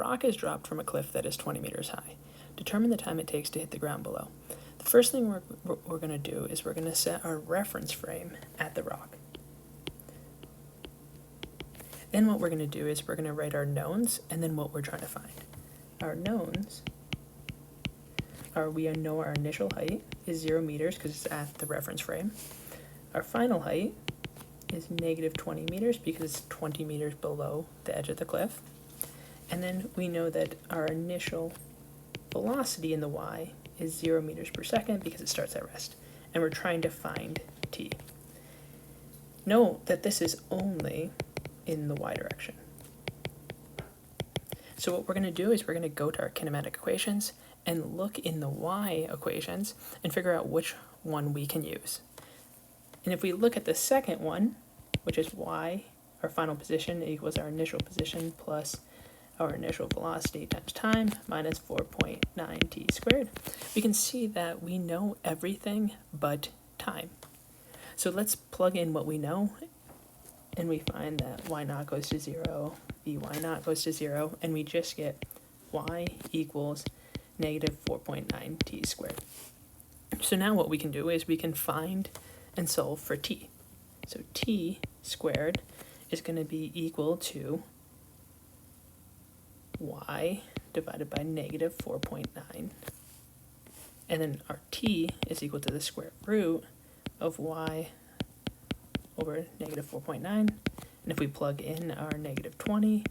rock is dropped from a cliff that is 20 meters high. Determine the time it takes to hit the ground below. The first thing we're going to do is we're going to set our reference frame at the rock. Then what we're going to do is we're going to write our knowns and then what we're trying to find. Our knowns are, we know our initial height is 0 meters because it's at the reference frame. Our final height is negative 20 meters because it's 20 meters below the edge of the cliff. And then we know that our initial velocity in the y is 0 meters per second because it starts at rest. And we're trying to find t. Note that this is only in the y direction. So what we're going to do is we're going to go to our kinematic equations and look in the y equations and figure out which one we can use. And if we look at the second one, which is y, our final position equals our initial position plus our initial velocity times time minus 4.9 t squared, we can see that we know everything but time. So let's plug in what we know, and we find that y naught goes to 0, vy naught goes to 0, and we just get y equals negative 4.9 t squared. So now what we can do is we can find and solve for t. So t squared is going to be equal to y divided by negative 4.9. And then our t is equal to the square root of y over negative 4.9. And if we plug in our negative 20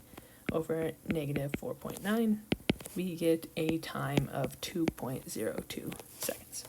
over negative 4.9, we get a time of 2.02 seconds.